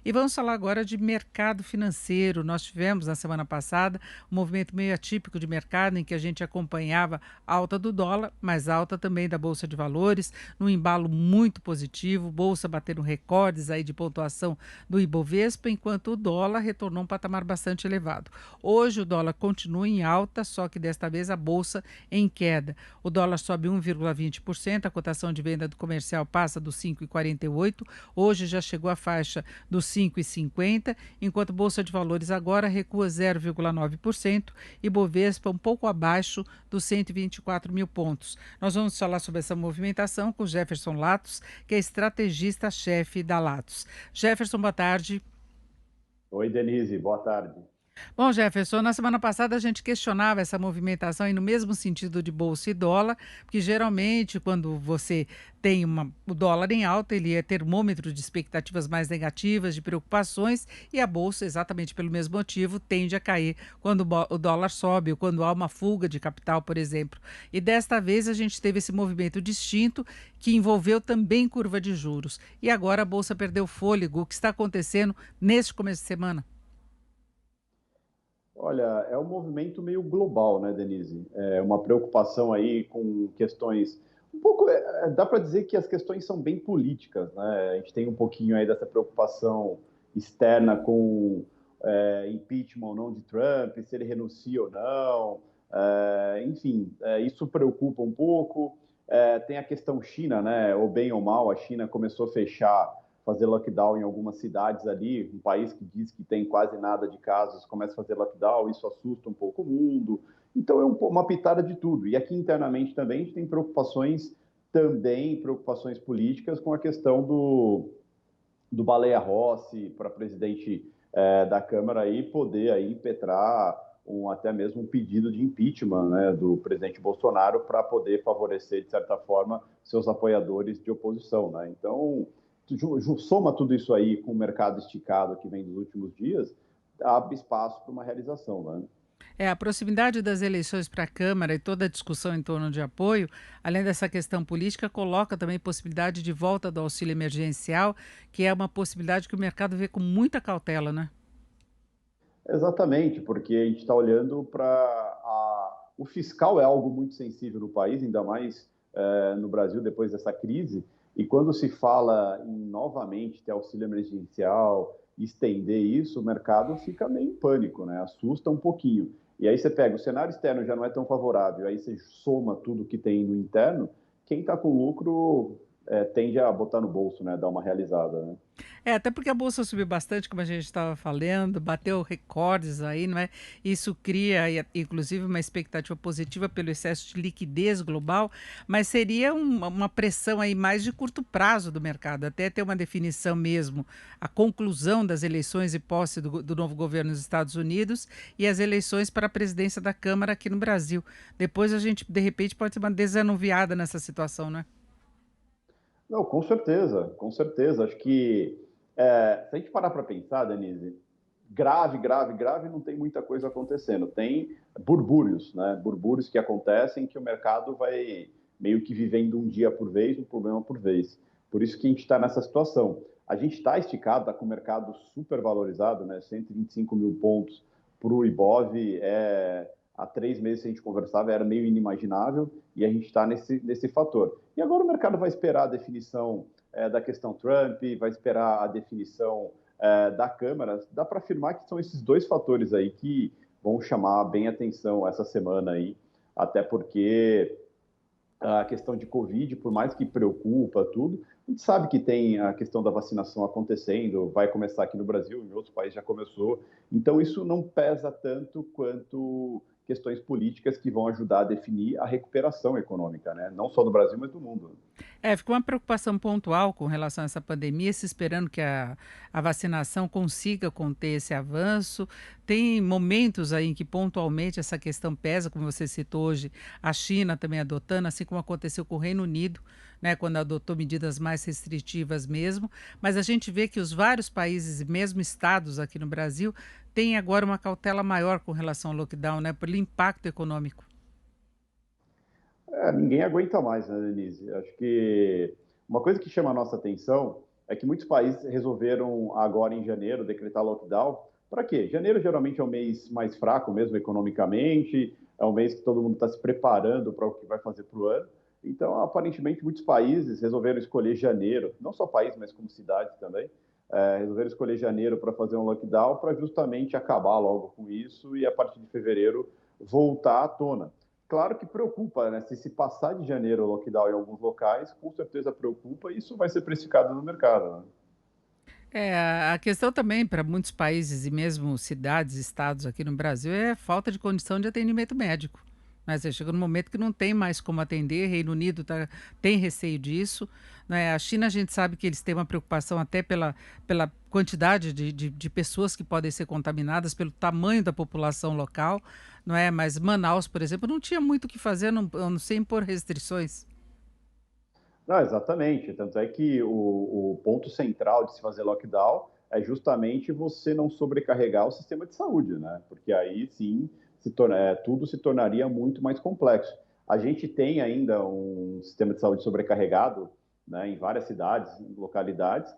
E vamos falar agora de mercado financeiro. Nós tivemos na semana passada um movimento meio atípico de mercado em que a gente acompanhava a alta do dólar, mas alta também da Bolsa de Valores, num embalo muito positivo, Bolsa batendo recordes aí de pontuação do Ibovespa, enquanto o dólar retornou a um patamar bastante elevado. Hoje o dólar continua em alta, só que desta vez a Bolsa em queda. O dólar sobe 1,20%, a cotação de venda do comercial passa dos 5,48, hoje já chegou à faixa dos 5,50, enquanto a Bolsa de Valores agora recua 0,9% e Bovespa um pouco abaixo dos 124 mil pontos. Nós vamos falar sobre essa movimentação com Jefferson Latos, que é estrategista-chefe da Latos. Jefferson, boa tarde. Oi, Denise, boa tarde. Bom, Jefferson, na semana passada a gente questionava essa movimentação e no mesmo sentido de bolsa e dólar, porque geralmente quando você tem o dólar em alta, ele é termômetro de expectativas mais negativas, de preocupações, e a bolsa, exatamente pelo mesmo motivo, tende a cair quando o dólar sobe ou quando há uma fuga de capital, por exemplo. E desta vez a gente teve esse movimento distinto que envolveu também curva de juros. E agora a bolsa perdeu fôlego. O que está acontecendo neste começo de semana? Olha, é um movimento meio global, né, Denise? É uma preocupação aí com questões. Um pouco, dá para dizer que as questões são bem políticas, né? A gente tem um pouquinho aí dessa preocupação externa com impeachment ou não de Trump, se ele renuncia ou não. Enfim, isso preocupa um pouco. Tem a questão China, né? Ou bem ou mal, a China começou a fechar, fazer lockdown em algumas cidades ali, um país que diz que tem quase nada de casos, começa a fazer lockdown, isso assusta um pouco o mundo. Então é uma pitada de tudo. E aqui internamente também a gente tem preocupações também, preocupações políticas com a questão do Baleia Rossi para presidente da Câmara aí poder aí impetrar até mesmo um pedido de impeachment, né, do presidente Bolsonaro para poder favorecer, de certa forma, seus apoiadores de oposição. Né? Então, soma tudo isso aí com o mercado esticado que vem dos últimos dias, abre espaço para uma realização. Né? A proximidade das eleições para a Câmara e toda a discussão em torno de apoio, além dessa questão política, coloca também possibilidade de volta do auxílio emergencial, que é uma possibilidade que o mercado vê com muita cautela, né? Exatamente, porque a gente está olhando para. O fiscal é algo muito sensível no país, ainda mais no Brasil depois dessa crise, e quando se fala em novamente ter auxílio emergencial, estender isso, o mercado fica meio em pânico, né? Assusta um pouquinho. E aí você pega, o cenário externo já não é tão favorável, aí você soma tudo que tem no interno, quem está com lucro tende a botar no bolso, né? Dar uma realizada, né? Até porque a bolsa subiu bastante, como a gente estava falando, bateu recordes aí, não é? Isso cria, inclusive, uma expectativa positiva pelo excesso de liquidez global, mas seria uma pressão aí mais de curto prazo do mercado, até ter uma definição mesmo, a conclusão das eleições e posse do novo governo nos Estados Unidos e as eleições para a presidência da Câmara aqui no Brasil. Depois a gente, de repente, pode ter uma desanuviada nessa situação, não é? Não, com certeza, com certeza. Acho que se a gente parar para pensar, Denise, grave, grave, grave, não tem muita coisa acontecendo. Tem burbúrios, né? Burbúrios que acontecem que o mercado vai meio que vivendo um dia por vez, um problema por vez. Por isso que a gente está nessa situação. A gente está esticado, está com o mercado super valorizado, né? 125 mil pontos para o Ibov. Há 3 meses que a gente conversava, era meio inimaginável, e a gente está nesse fator. E agora o mercado vai esperar a definição da questão Trump, vai esperar a definição da Câmara. Dá para afirmar que são esses dois fatores aí que vão chamar bem atenção essa semana aí, até porque a questão de Covid, por mais que preocupa tudo, a gente sabe que tem a questão da vacinação acontecendo, vai começar aqui no Brasil, em outros países já começou, então isso não pesa tanto quanto questões políticas que vão ajudar a definir a recuperação econômica, né? Não só do Brasil, mas do mundo. Ficou uma preocupação pontual com relação a essa pandemia, se esperando que a vacinação consiga conter esse avanço. Tem momentos aí em que pontualmente essa questão pesa, como você citou hoje, a China também adotando, assim como aconteceu com o Reino Unido, né, quando adotou medidas mais restritivas mesmo. Mas a gente vê que os vários países e mesmo estados aqui no Brasil têm agora uma cautela maior com relação ao lockdown, né, pelo impacto econômico. Ninguém aguenta mais, né, Denise? Acho que uma coisa que chama a nossa atenção é que muitos países resolveram agora em janeiro decretar lockdown. Para quê? Janeiro geralmente é um mês mais fraco mesmo economicamente, é um mês que todo mundo está se preparando para o que vai fazer para o ano. Então, aparentemente, muitos países resolveram escolher janeiro, não só país, mas como cidades também, resolveram escolher janeiro para fazer um lockdown para justamente acabar logo com isso e a partir de fevereiro voltar à tona. Claro que preocupa, né? Se passar de janeiro o lockdown em alguns locais, com certeza preocupa e isso vai ser precificado no mercado, né? É, a questão também para muitos países e mesmo cidades, estados aqui no Brasil é falta de condição de atendimento médico. Mas chega num momento que não tem mais como atender, Reino Unido tem receio disso, né? A China a gente sabe que eles têm uma preocupação até pela quantidade de pessoas que podem ser contaminadas, pelo tamanho da população local, não é? Mas Manaus, por exemplo, não tinha muito o que fazer, a não ser impor restrições. Não, exatamente. Tanto é que o ponto central de se fazer lockdown é justamente você não sobrecarregar o sistema de saúde, né? Porque aí sim tudo se tornaria muito mais complexo. A gente tem ainda um sistema de saúde sobrecarregado, né, em várias cidades, em localidades,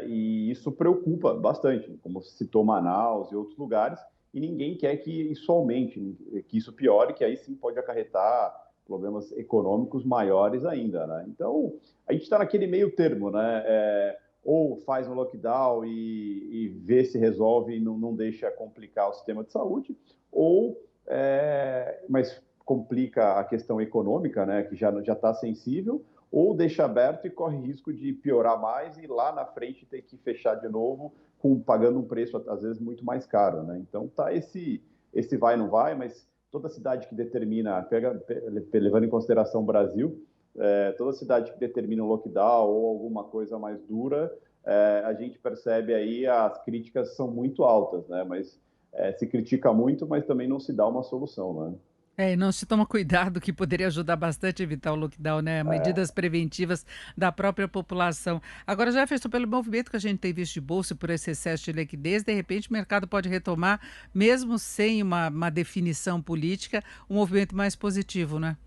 e isso preocupa bastante, como citou Manaus e outros lugares, e ninguém quer que isso aumente, que isso piore, que aí sim pode acarretar problemas econômicos maiores ainda, né? Então, a gente está naquele meio termo, né? Ou faz um lockdown e vê se resolve e não deixa complicar o sistema de saúde, ou, mas complica a questão econômica, né? Que já está sensível, ou deixa aberto e corre risco de piorar mais e lá na frente ter que fechar de novo, pagando um preço às vezes muito mais caro, né? Então tá esse vai não vai, mas toda cidade que determina, levando em consideração o Brasil, toda cidade que determina um lockdown ou alguma coisa mais dura, a gente percebe aí as críticas são muito altas, né? Mas se critica muito, mas também não se dá uma solução, né? É, e não se toma cuidado, que poderia ajudar bastante a evitar o lockdown, né? Medidas preventivas da própria população. Agora, Jefferson, pelo movimento que a gente tem visto de bolsa e por esse excesso de liquidez, de repente o mercado pode retomar, mesmo sem uma definição política, um movimento mais positivo, né?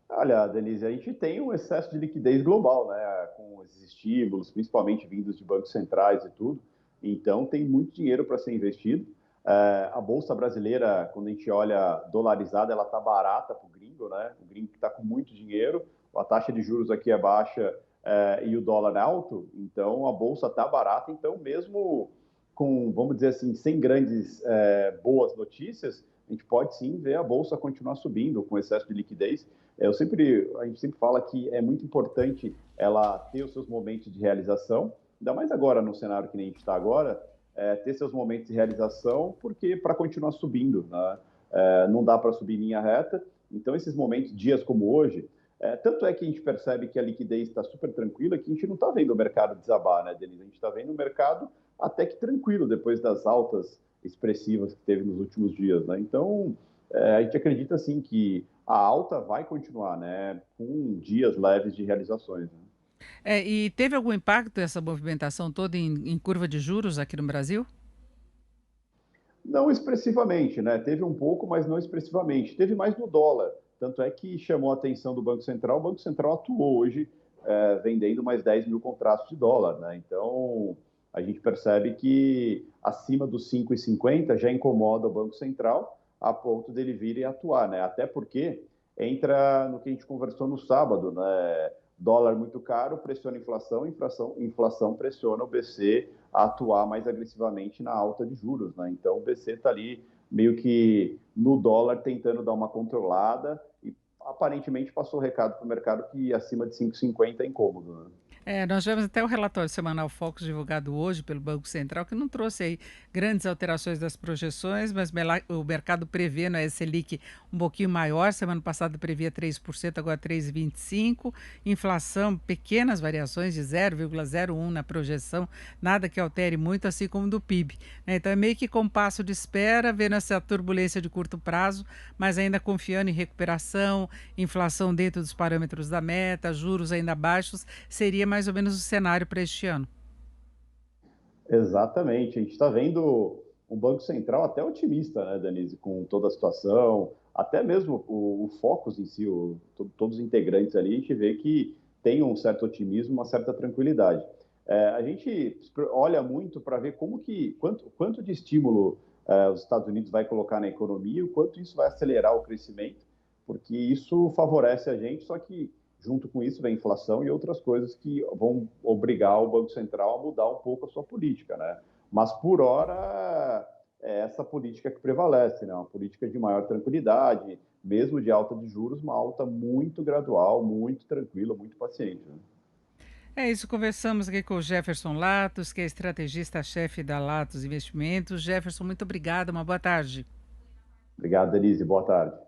Olha, Denise, a gente tem um excesso de liquidez global, né? Com esses estímulos, principalmente vindos de bancos centrais e tudo. Então, tem muito dinheiro para ser investido. A Bolsa Brasileira, quando a gente olha dolarizada, ela está barata para o gringo, né? O gringo está com muito dinheiro, a taxa de juros aqui é baixa, e o dólar é alto, então a Bolsa está barata. Então, mesmo com, vamos dizer assim, sem grandes boas notícias, a gente pode sim ver a Bolsa continuar subindo com excesso de liquidez. A gente sempre fala que é muito importante ela ter os seus momentos de realização, ainda mais agora no cenário que nem a gente está agora, ter seus momentos de realização, porque para continuar subindo, né? Não dá para subir em linha reta. Então, esses momentos, dias como hoje, tanto é que a gente percebe que a liquidez está super tranquila, que a gente não está vendo o mercado desabar, né, Denise? A gente está vendo o mercado até que tranquilo, depois das altas expressivas que teve nos últimos dias, né? Então, a gente acredita, assim, que a alta vai continuar, né, com dias leves de realizações, né? É, e teve algum impacto essa movimentação toda em curva de juros aqui no Brasil? Não expressivamente, né? Teve um pouco, mas não expressivamente. Teve mais no dólar. Tanto é que chamou a atenção do Banco Central. O Banco Central atuou hoje vendendo mais 10 mil contratos de dólar, né? Então, a gente percebe que acima dos 5,50 já incomoda o Banco Central a ponto dele vir e atuar, né? Até porque entra no que a gente conversou no sábado, né? Dólar muito caro pressiona inflação pressiona o BC a atuar mais agressivamente na alta de juros, né? Então o BC está ali meio que no dólar tentando dar uma controlada e aparentemente passou o recado para o mercado que acima de 5,50 é incômodo, né? É, nós tivemos até o relatório semanal Focus divulgado hoje pelo Banco Central, que não trouxe aí grandes alterações das projeções, mas o mercado prevê na Selic um pouquinho maior. Semana passada previa 3%, agora 3,25%. Inflação, pequenas variações de 0,01 na projeção, nada que altere muito, assim como do PIB, né? Então é meio que compasso de espera, vendo essa turbulência de curto prazo, mas ainda confiando em recuperação, inflação dentro dos parâmetros da meta, juros ainda baixos, seria mais ou menos o cenário para este ano. Exatamente. A gente está vendo um Banco Central até otimista, né, Denise, com toda a situação, até mesmo o Focus em si, todos os integrantes ali, a gente vê que tem um certo otimismo, uma certa tranquilidade. A gente olha muito para ver quanto de estímulo os Estados Unidos vai colocar na economia, o quanto isso vai acelerar o crescimento, porque isso favorece a gente, só que junto com isso vem inflação e outras coisas que vão obrigar o Banco Central a mudar um pouco a sua política, né? Mas por hora é essa política que prevalece, né? Uma política de maior tranquilidade, mesmo de alta de juros, uma alta muito gradual, muito tranquila, muito paciente, né? É isso, conversamos aqui com o Jefferson Latos, que é estrategista-chefe da Latos Investimentos. Jefferson, muito obrigada, uma boa tarde. Obrigado, Denise. Boa tarde.